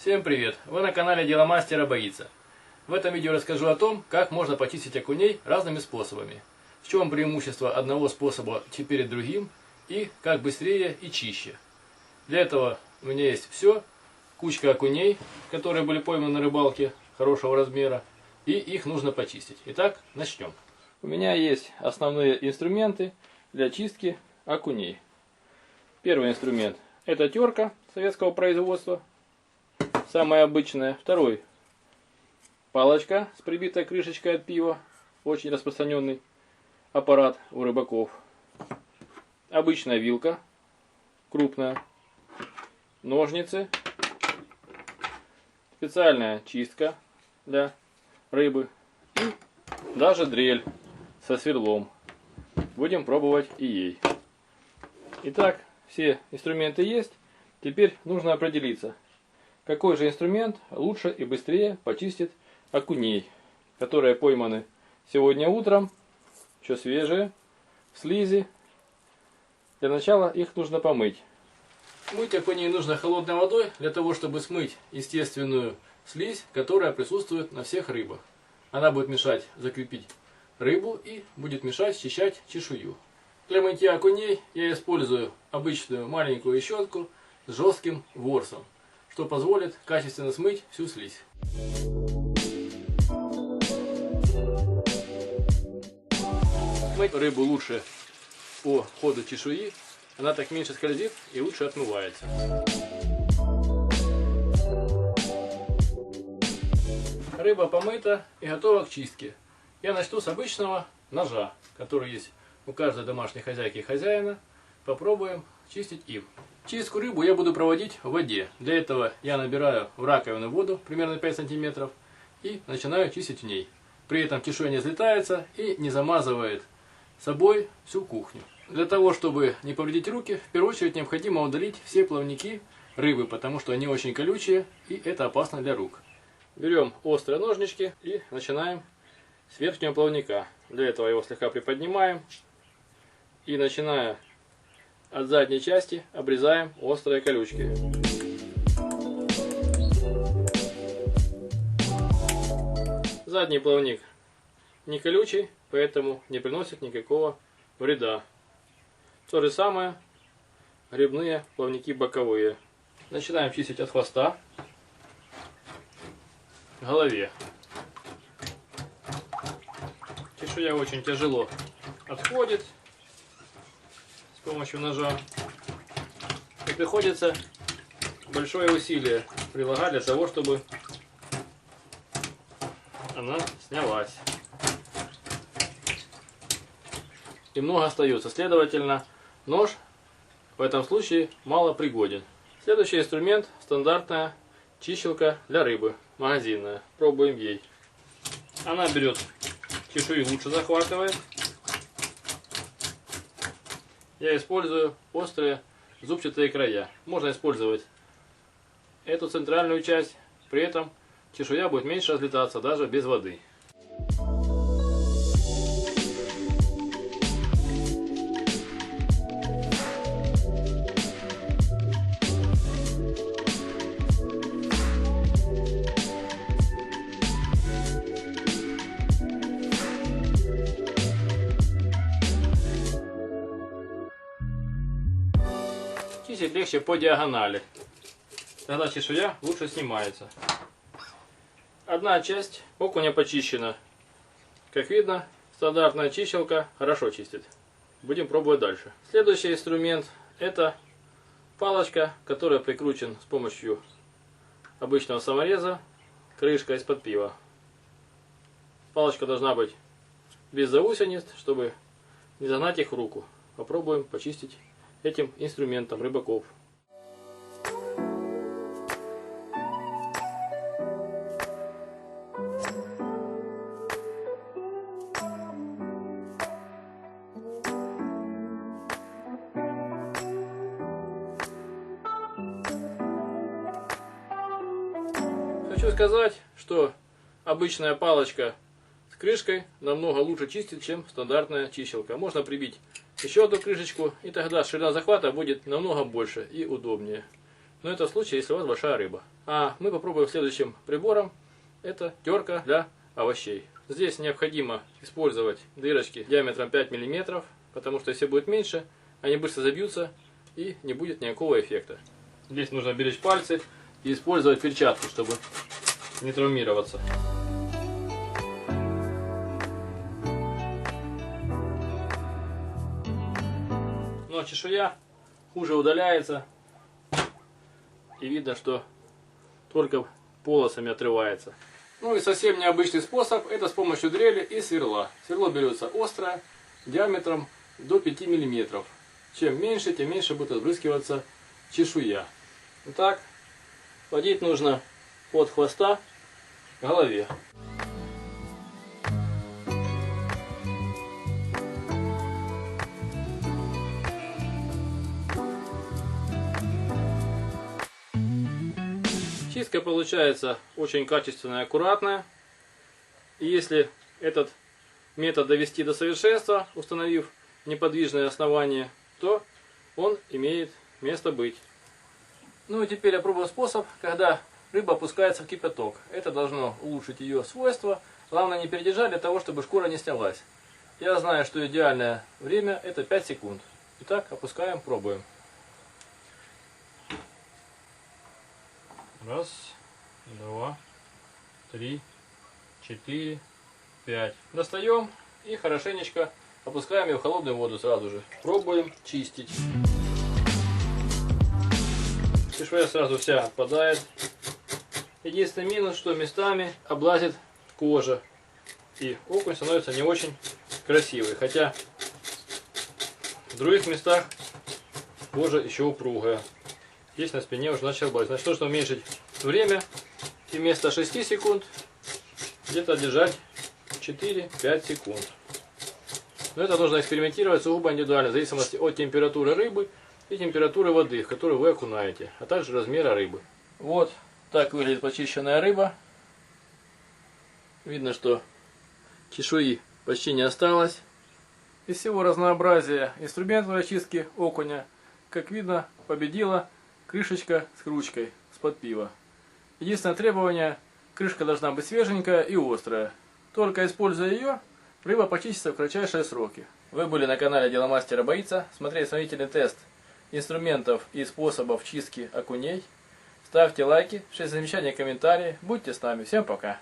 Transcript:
Всем привет! Вы на канале Дело мастера боится. В этом видео расскажу о том, как можно почистить окуней разными способами. В чем преимущество одного способа перед другим и как быстрее и чище. Для этого у меня есть все. Кучка окуней, которые были пойманы на рыбалке хорошего размера. И их нужно почистить. Итак, начнем. У меня есть основные инструменты для чистки окуней. Первый инструмент — это терка советского производства. Самая обычная. Второй — палочка с прибитой крышечкой от пива. Очень распространенный аппарат у рыбаков. Обычная вилка, крупная. Ножницы. Специальная чистка для рыбы. И даже дрель со сверлом. Будем пробовать и ей. Итак, все инструменты есть. Теперь нужно определиться, какой же инструмент лучше и быстрее почистит окуней, которые пойманы сегодня утром, еще свежие, в слизи. Для начала их нужно помыть. Мыть окуней нужно холодной водой, для того, чтобы смыть естественную слизь, которая присутствует на всех рыбах. Она будет мешать закрепить рыбу и будет мешать счищать чешую. Для мытья окуней я использую обычную маленькую щетку с жестким ворсом, что позволит качественно смыть всю слизь. Мыть рыбу лучше по ходу чешуи, она так меньше скользит и лучше отмывается. Рыба помыта и готова к чистке. Я начну с обычного ножа, который есть у каждой домашней хозяйки и хозяина. Попробуем чистить им. Чистку рыбу я буду проводить в воде. Для этого я набираю в раковину воду примерно 5 см и начинаю чистить в ней. При этом чешуя не взлетается и не замазывает собой всю кухню. Для того, чтобы не повредить руки, в первую очередь необходимо удалить все плавники рыбы, потому что они очень колючие и это опасно для рук. Берем острые ножнички и начинаем с верхнего плавника. Для этого его слегка приподнимаем и, начиная от задней части, обрезаем острые колючки. Задний плавник не колючий, поэтому не приносит никакого вреда. То же самое грибные плавники боковые. Начинаем чистить от хвоста к голове. Чешуя очень тяжело отходит с помощью ножа. И приходится большое усилие прилагать для того, чтобы она снялась. И много остается. Следовательно, нож в этом случае мало пригоден. Следующий инструмент — стандартная чищелка для рыбы, магазинная. Пробуем ей. Она берет чешую, лучше захватывает. Я использую острые зубчатые края. Можно использовать эту центральную часть, при этом чешуя будет меньше разлетаться даже без воды. Чистить легче по диагонали. Тогда чешуя лучше снимается. Одна часть окуня почищена. Как видно, стандартная чищелка хорошо чистит. Будем пробовать дальше. Следующий инструмент — это палочка, которая прикручена с помощью обычного самореза, крышка из-под пива. Палочка должна быть без заусениц, чтобы не загнать их в руку. Попробуем почистить этим инструментом рыбаков. Хочу сказать, что обычная палочка с крышкой намного лучше чистит, чем стандартная чищелка. Можно прибить еще одну крышечку, и тогда ширина захвата будет намного больше и удобнее. Но это в случае, если у вас большая рыба. А мы попробуем следующим прибором. Это терка для овощей. Здесь необходимо использовать дырочки диаметром 5 мм, потому что если будет меньше, они быстро забьются и не будет никакого эффекта. Здесь нужно беречь пальцы и использовать перчатку, чтобы не травмироваться. Но чешуя хуже удаляется, и видно, что только полосами отрывается. Ну и совсем необычный способ, это с помощью дрели и сверла. Сверло берется острое, диаметром до 5 мм. Чем меньше, тем меньше будет отбрызгиваться чешуя. Итак, водить нужно от хвоста к голове. Чистка получается очень качественная и аккуратная. И если этот метод довести до совершенства, установив неподвижное основание, то он имеет место быть. Ну и теперь я пробую способ, когда рыба опускается в кипяток. Это должно улучшить ее свойства. Главное не передержать для того, чтобы шкура не снялась. Я знаю, что идеальное время это 5 секунд. Итак, опускаем, пробуем. Раз, два, три, 4, 5. Достаем и хорошенечко опускаем ее в холодную воду сразу же. Пробуем чистить. Чешуя сразу вся отпадает. Единственный минус, что местами облазит кожа. И окунь становится не очень красивый. Хотя в других местах кожа еще упругая. Здесь на спине уже начал облазить. Значит, нужно уменьшить время и вместо 6 секунд где-то держать 4-5 секунд. Но это нужно экспериментировать сугубо индивидуально, в зависимости от температуры рыбы и температуры воды, в которую вы окунаете, а также размера рыбы. Вот так выглядит почищенная рыба. Видно, что чешуи почти не осталось. Из всего разнообразия инструментов очистки окуня, как видно, победила крышечка с крючкой с-под пива. Единственное требование: крышка должна быть свеженькая и острая. Только используя ее, рыба почистится в кратчайшие сроки. Вы были на канале Деломастера Боится. Смотрели сравнительный тест инструментов и способов чистки окуней. Ставьте лайки, пишите замечания, комментарии. Будьте с нами. Всем пока.